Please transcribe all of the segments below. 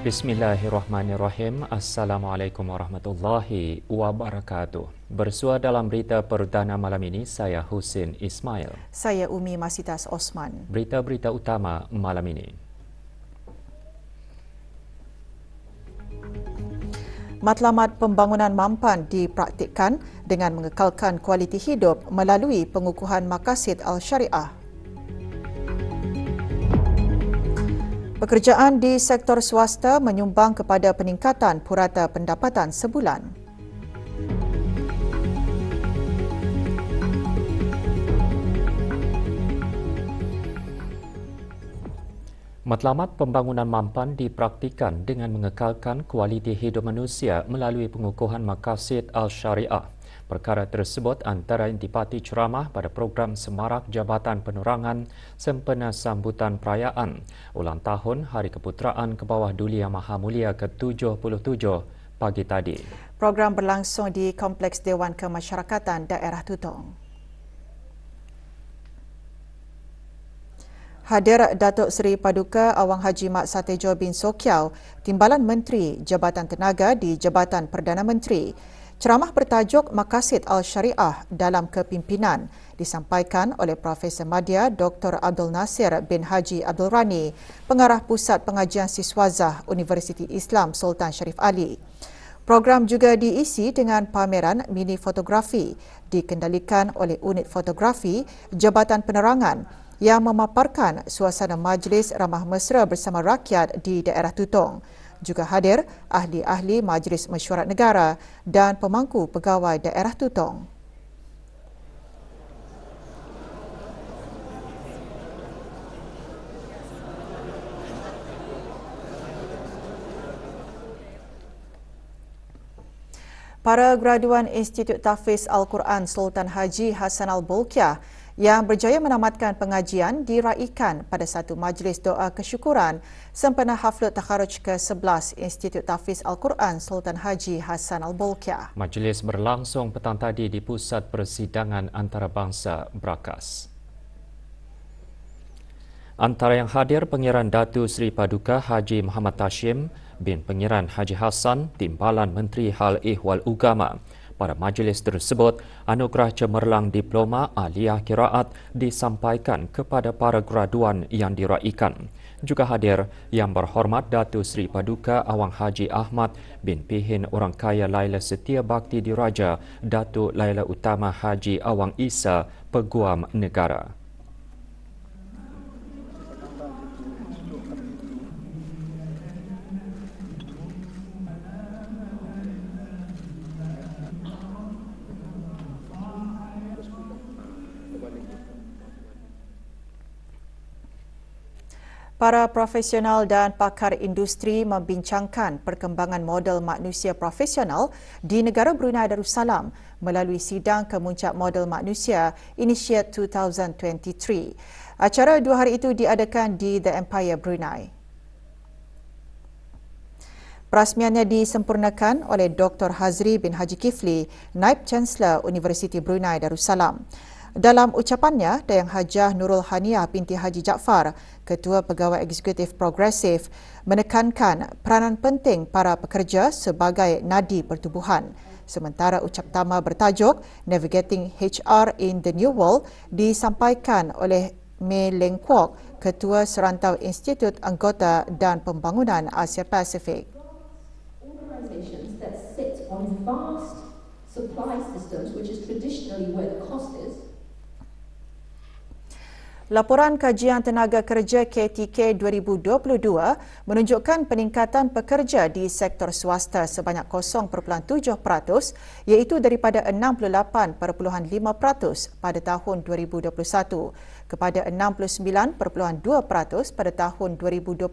Bismillahirrahmanirrahim. Assalamualaikum warahmatullahi wabarakatuh. Bersua dalam berita perdana malam ini, saya Husin Ismail. Saya Umi Masitas Osman. Berita-berita utama malam ini. Matlamat pembangunan mampan dipraktikkan dengan mengekalkan kualiti hidup melalui pengukuhan maqasid Al-Syariah. Pekerjaan di sektor swasta menyumbang kepada peningkatan purata pendapatan sebulan. Matlamat pembangunan mampan dipraktikkan dengan mengekalkan kualiti hidup manusia melalui pengukuhan maqasid Al-Syariah. Perkara tersebut antara intipati ceramah pada program Semarak Jabatan Penerangan sempena sambutan perayaan ulang tahun Hari Keputeraan ke Bawah Duli Yang Maha Mulia ke-77 pagi tadi. Program berlangsung di Kompleks Dewan Kemasyarakatan Daerah Tutong. Hadir Datuk Seri Paduka Awang Haji Mat Satejo bin Sokiau, Timbalan Menteri Jabatan Tenaga di Jabatan Perdana Menteri. Ceramah bertajuk Maqasid Al-Syariah dalam Kepimpinan disampaikan oleh Profesor Madya Dr. Abdul Nasir bin Haji Abdul Rani, Pengarah Pusat Pengajian Siswazah Universiti Islam Sultan Sharif Ali. Program juga diisi dengan pameran mini fotografi dikendalikan oleh Unit Fotografi Jabatan Penerangan yang memaparkan suasana majlis ramah mesra bersama rakyat di daerah Tutong. Juga hadir ahli-ahli Majlis Mesyuarat Negara dan pemangku pegawai daerah Tutong. Para graduan Institut Tahfiz Al-Quran Sultan Haji Hassan Al-Bolkiah yang berjaya menamatkan pengajian diraikan pada satu majlis doa kesyukuran sempena haflud takharuj ke-11 Institut Tahfiz Al-Quran Sultan Haji Hassan Al-Bolkiah. Majlis berlangsung petang tadi di Pusat Persidangan Antarabangsa Brakas. Antara yang hadir Pengiran Datu Seri Paduka Haji Muhammad Tashim bin Pengiran Haji Hassan, Timbalan Menteri Hal Ehwal Ugama. Pada majlis tersebut, anugerah cemerlang diploma Aliyah Qiraat disampaikan kepada para graduan yang diraikan. Juga hadir Yang Berhormat Datuk Seri Paduka Awang Haji Ahmad bin Pihin Orang Kaya Laila Setia Bakti Diraja Datuk Laila Utama Haji Awang Isa Peguam Negara. Para profesional dan pakar industri membincangkan perkembangan model manusia profesional di negara Brunei Darussalam melalui sidang kemuncak model manusia Initiate 2023. Acara 2 hari itu diadakan di The Empire Brunei. Perasmiannya disempurnakan oleh Dr. Hazri bin Haji Kifli, Naib Chancellor Universiti Brunei Darussalam. Dalam ucapannya, Dayang Hajah Nurul Haniah binti Haji Jaafar, Ketua Pegawai Eksekutif Progresif, menekankan peranan penting para pekerja sebagai nadi pertubuhan. Sementara ucap tama bertajuk Navigating HR in the New World disampaikan oleh Mei Leng Kwok, Ketua Serantau Institut Anggota dan Pembangunan Asia Pasifik. Organisations that sit on vast supply systems, which is traditionally where the cost is. Laporan Kajian Tenaga Kerja KTK 2022 menunjukkan peningkatan pekerja di sektor swasta sebanyak 0.7%, iaitu daripada 68.5% pada tahun 2021 kepada 69.2% pada tahun 2022.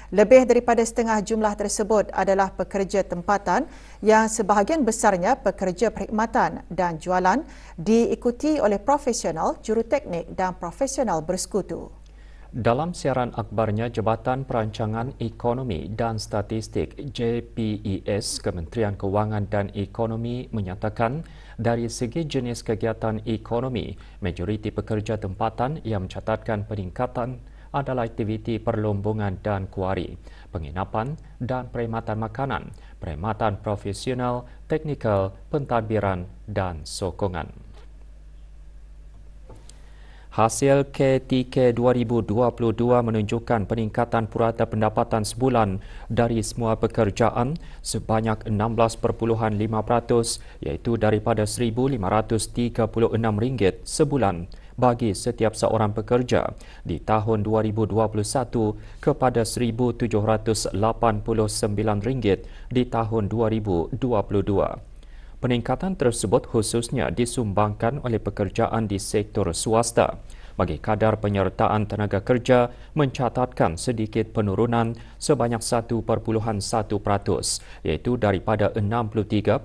Lebih daripada setengah jumlah tersebut adalah pekerja tempatan yang sebahagian besarnya pekerja perkhidmatan dan jualan, diikuti oleh profesional, juruteknik dan profesional bersekutu. Dalam siaran akhbarnya, Jabatan Perancangan Ekonomi dan Statistik JPES Kementerian Kewangan dan Ekonomi menyatakan dari segi jenis kegiatan ekonomi, majoriti pekerja tempatan yang mencatatkan peningkatan adalah aktiviti perlombongan dan kuari, penginapan dan perkhidmatan makanan, perkhidmatan profesional, teknikal, pentadbiran dan sokongan. Hasil KTK 2022 menunjukkan peningkatan purata pendapatan sebulan dari semua pekerjaan sebanyak 16.5% iaitu daripada RM1,536 sebulan bagi setiap seorang pekerja di tahun 2021 kepada RM1,789 di tahun 2022. Peningkatan tersebut khususnya disumbangkan oleh pekerjaan di sektor swasta. Bagi kadar penyertaan tenaga kerja mencatatkan sedikit penurunan sebanyak 1.1% iaitu daripada 63.8%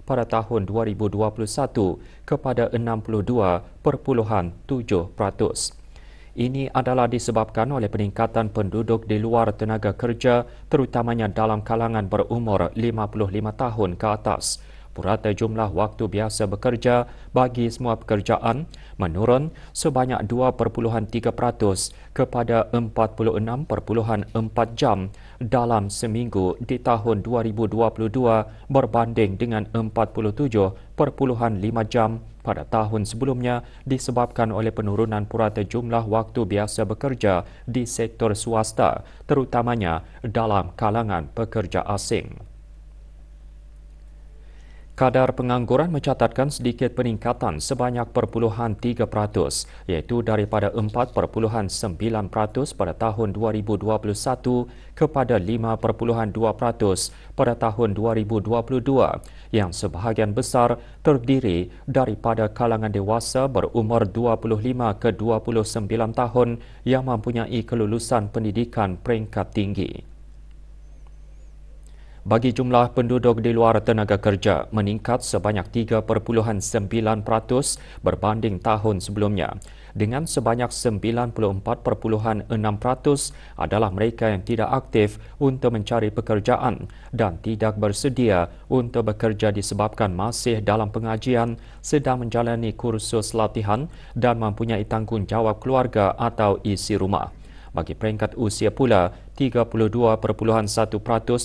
pada tahun 2021 kepada 62.7%. Ini adalah disebabkan oleh peningkatan penduduk di luar tenaga kerja terutamanya dalam kalangan berumur 55 tahun ke atas. Purata jumlah waktu biasa bekerja bagi semua pekerjaan menurun sebanyak 2.3% kepada 46.4 jam dalam seminggu di tahun 2022 berbanding dengan 47.5 jam pada tahun sebelumnya disebabkan oleh penurunan purata jumlah waktu biasa bekerja di sektor swasta, terutamanya dalam kalangan pekerja asing. Kadar pengangguran mencatatkan sedikit peningkatan sebanyak 0.3% iaitu daripada 4.9% pada tahun 2021 kepada 5.2% pada tahun 2022 yang sebahagian besar terdiri daripada kalangan dewasa berumur 25 ke 29 tahun yang mempunyai kelulusan pendidikan peringkat tinggi. Bagi jumlah penduduk di luar tenaga kerja meningkat sebanyak 3.9% berbanding tahun sebelumnya. Dengan sebanyak 94.6% adalah mereka yang tidak aktif untuk mencari pekerjaan dan tidak bersedia untuk bekerja disebabkan masih dalam pengajian, sedang menjalani kursus latihan dan mempunyai tanggungjawab keluarga atau isi rumah. Bagi peringkat usia pula, 32.1%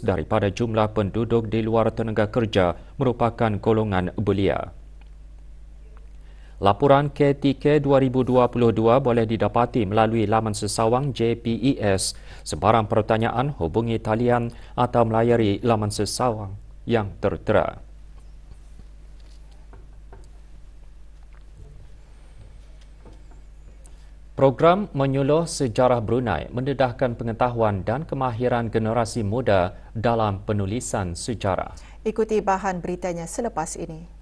daripada jumlah penduduk di luar tenaga kerja merupakan golongan belia. Laporan KTK 2022 boleh didapati melalui laman sesawang JPES. Sebarang pertanyaan hubungi talian atau melayari laman sesawang yang tertera. Program Menyuluh Sejarah Brunei mendedahkan pengetahuan dan kemahiran generasi muda dalam penulisan sejarah. Ikuti bahan beritanya selepas ini.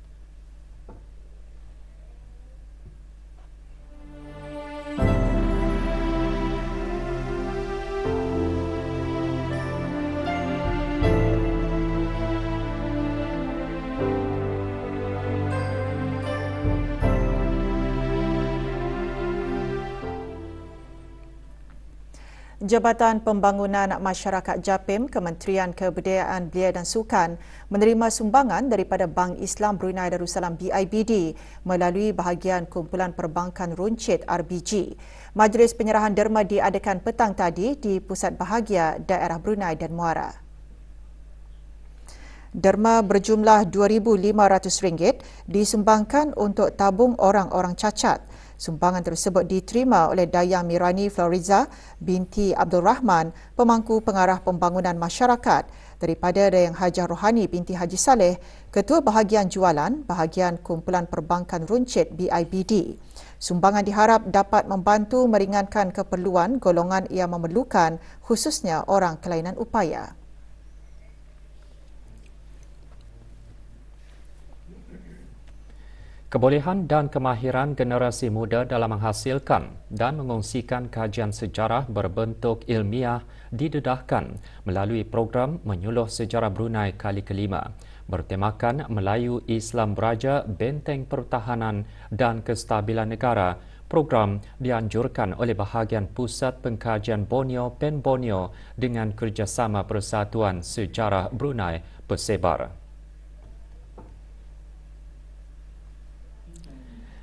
Jabatan Pembangunan Masyarakat JAPIM, Kementerian Kebudayaan Belia dan Sukan menerima sumbangan daripada Bank Islam Brunei Darussalam BIBD melalui bahagian Kumpulan Perbankan Runcit RBG. Majlis penyerahan derma diadakan petang tadi di Pusat Bahagia Daerah Brunei dan Muara. Derma berjumlah RM2,500 disumbangkan untuk tabung orang-orang cacat. Sumbangan tersebut diterima oleh Dayang Mirani Floriza binti Abdul Rahman, pemangku pengarah pembangunan masyarakat, daripada Dayang Hajah Rohani binti Haji Saleh, Ketua Bahagian Jualan Bahagian Kumpulan Perbankan Runcit BIBD. Sumbangan diharap dapat membantu meringankan keperluan golongan yang memerlukan, khususnya orang kelainan upaya. Kebolehan dan kemahiran generasi muda dalam menghasilkan dan mengongsikan kajian sejarah berbentuk ilmiah didedahkan melalui program Menyuluh Sejarah Brunei kali kelima bertemakan Melayu Islam Beraja Benteng Pertahanan dan Kestabilan Negara Program dianjurkan oleh bahagian Pusat Pengkajian Borneo PEN Borneo dengan kerjasama Persatuan Sejarah Brunei Persebar.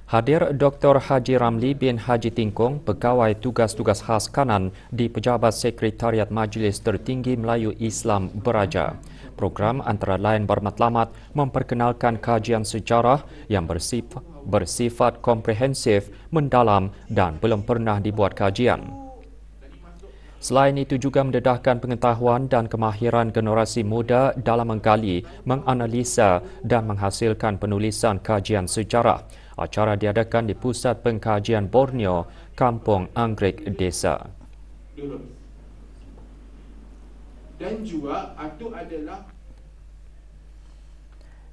Hadir Dr. Haji Ramli bin Haji Tingkong, Pegawai Tugas-Tugas Khas Kanan di Pejabat Sekretariat Majlis Tertinggi Melayu Islam Beraja. Program antara lain bermatlamat memperkenalkan kajian sejarah yang bersifat komprehensif, mendalam dan belum pernah dibuat kajian. Selain itu juga mendedahkan pengetahuan dan kemahiran generasi muda dalam menggali, menganalisa dan menghasilkan penulisan kajian sejarah. Acara diadakan di Pusat Pengkajian Borneo, Kampung Anggrek Desa. Dan juga itu adalah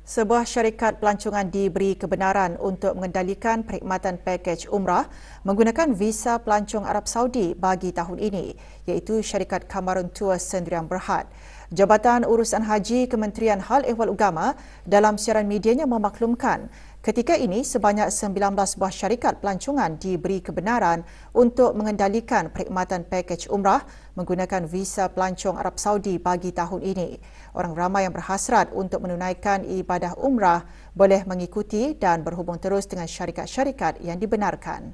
sebuah syarikat pelancongan diberi kebenaran untuk mengendalikan perkhidmatan pakej umrah menggunakan visa pelancong Arab Saudi bagi tahun ini, iaitu syarikat Cameron Tours Sendirian Berhad. Jabatan Urusan Haji Kementerian Hal Ehwal Agama dalam siaran medianya memaklumkan ketika ini sebanyak 19 buah syarikat pelancongan diberi kebenaran untuk mengendalikan perkhidmatan pakej umrah menggunakan visa pelancong Arab Saudi bagi tahun ini. Orang ramai yang berhasrat untuk menunaikan ibadah umrah boleh mengikuti dan berhubung terus dengan syarikat-syarikat yang dibenarkan.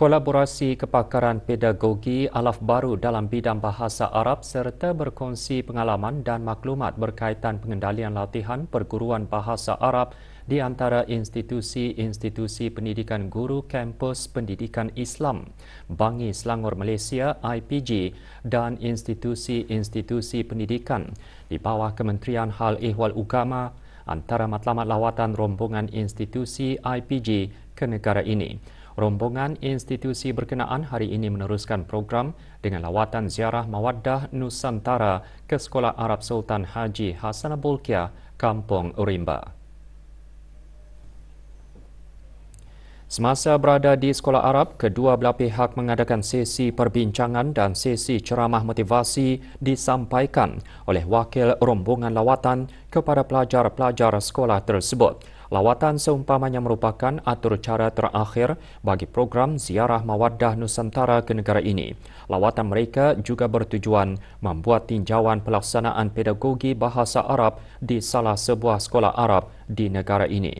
Kolaborasi kepakaran pedagogi alaf baru dalam bidang bahasa Arab serta berkongsi pengalaman dan maklumat berkaitan pengendalian latihan perguruan bahasa Arab di antara institusi-institusi pendidikan guru kampus pendidikan Islam, Bangi Selangor Malaysia IPG dan institusi-institusi pendidikan di bawah Kementerian Hal Ehwal Agama antara matlamat lawatan rombongan institusi IPG ke negara ini. Rombongan institusi berkenaan hari ini meneruskan program dengan lawatan ziarah Mawaddah Nusantara ke Sekolah Arab Sultan Haji Hassanah Bolkiah, Kampung Rimba. Semasa berada di Sekolah Arab, kedua belah pihak mengadakan sesi perbincangan dan sesi ceramah motivasi disampaikan oleh wakil rombongan lawatan kepada pelajar-pelajar sekolah tersebut. Lawatan seumpamanya merupakan atur cara terakhir bagi program ziarah Mawaddah Nusantara ke negara ini. Lawatan mereka juga bertujuan membuat tinjauan pelaksanaan pedagogi bahasa Arab di salah sebuah sekolah Arab di negara ini.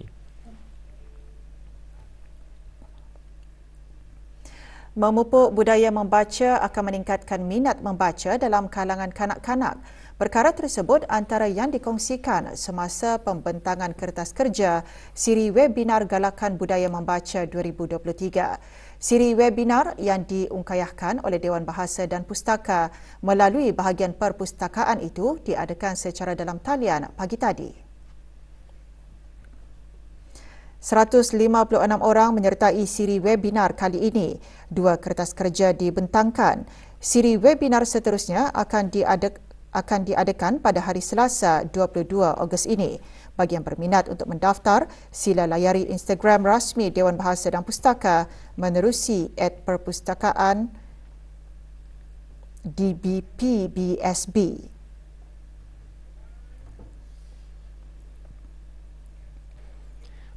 Memupuk budaya membaca akan meningkatkan minat membaca dalam kalangan kanak-kanak. Perkara tersebut antara yang dikongsikan semasa pembentangan kertas kerja siri webinar Galakan Budaya Membaca 2023. Siri webinar yang diungkayahkan oleh Dewan Bahasa dan Pustaka melalui bahagian perpustakaan itu diadakan secara dalam talian pagi tadi. 156 orang menyertai siri webinar kali ini. 2 kertas kerja dibentangkan. Siri webinar seterusnya akan diadakan pada hari Selasa 22 Ogos ini. Bagi yang berminat untuk mendaftar, sila layari Instagram rasmi Dewan Bahasa dan Pustaka menerusi @perpustakaan DBPBSB.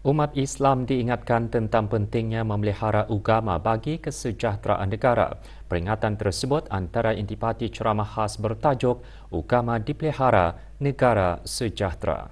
Umat Islam diingatkan tentang pentingnya memelihara agama bagi kesejahteraan negara. Peringatan tersebut antara intipati ceramah khas bertajuk Agama Dipelihara, Negara Sejahtera.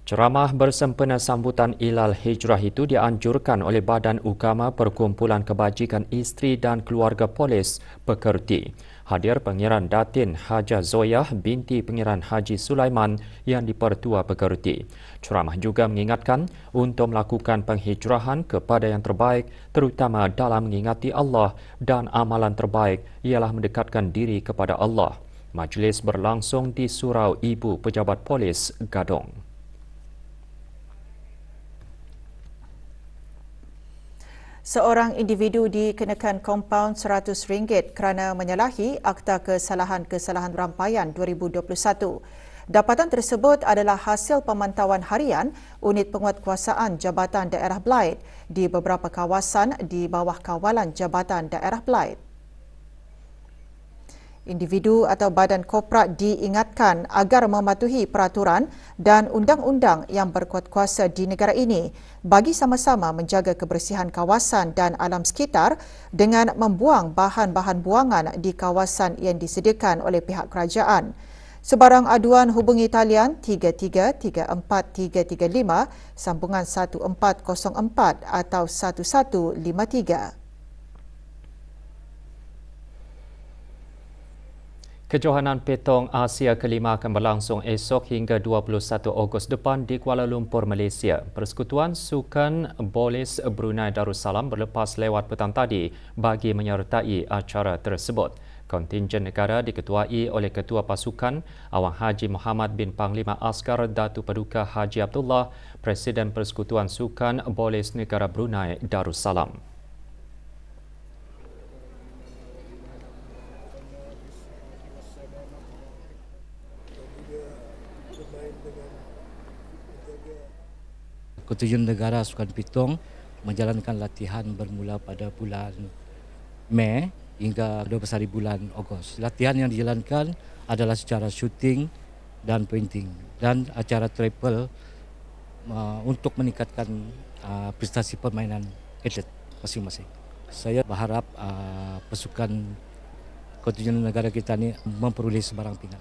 Ceramah bersempena sambutan Ilal Hijrah itu dianjurkan oleh Badan Agama Perkumpulan Kebajikan Isteri dan Keluarga Polis Pekerti. Hadir Pengiran Datin Haja Zoyah binti Pengiran Haji Sulaiman yang dipertua Pekerti. Ceramah juga mengingatkan untuk melakukan penghijrahan kepada yang terbaik terutama dalam mengingati Allah dan amalan terbaik ialah mendekatkan diri kepada Allah. Majlis berlangsung di Surau Ibu Pejabat Polis Gadong. Seorang individu dikenakan kompaun RM100 kerana menyalahi Akta Kesalahan-Kesalahan Rampaian 2021. Dapatan tersebut adalah hasil pemantauan harian Unit Penguatkuasaan Jabatan Daerah Blyth di beberapa kawasan di bawah kawalan Jabatan Daerah Blyth. Individu atau badan korporat diingatkan agar mematuhi peraturan dan undang-undang yang berkuat kuasa di negara ini bagi sama-sama menjaga kebersihan kawasan dan alam sekitar dengan membuang bahan-bahan buangan di kawasan yang disediakan oleh pihak kerajaan. Sebarang aduan hubungi talian 3334 335 sambungan 1404 atau 1153. Kejohanan Petong Asia kelima akan berlangsung esok hingga 21 Ogos depan di Kuala Lumpur, Malaysia. Persekutuan Sukan Bolis Brunei Darussalam berlepas lewat petang tadi bagi menyertai acara tersebut. Kontingen negara diketuai oleh Ketua Pasukan Awang Haji Muhammad bin Panglima Askar Datu Paduka Haji Abdullah, Presiden Persekutuan Sukan Bolis Negara Brunei Darussalam. Kontingen negara Sukan Petong menjalankan latihan bermula pada bulan Mei hingga 12 hari bulan Ogos. Latihan yang dijalankan adalah secara shooting dan painting dan acara travel untuk meningkatkan prestasi permainan atlet masing-masing. Saya berharap pasukan kontingen negara kita ini memperoleh sebarang pingat.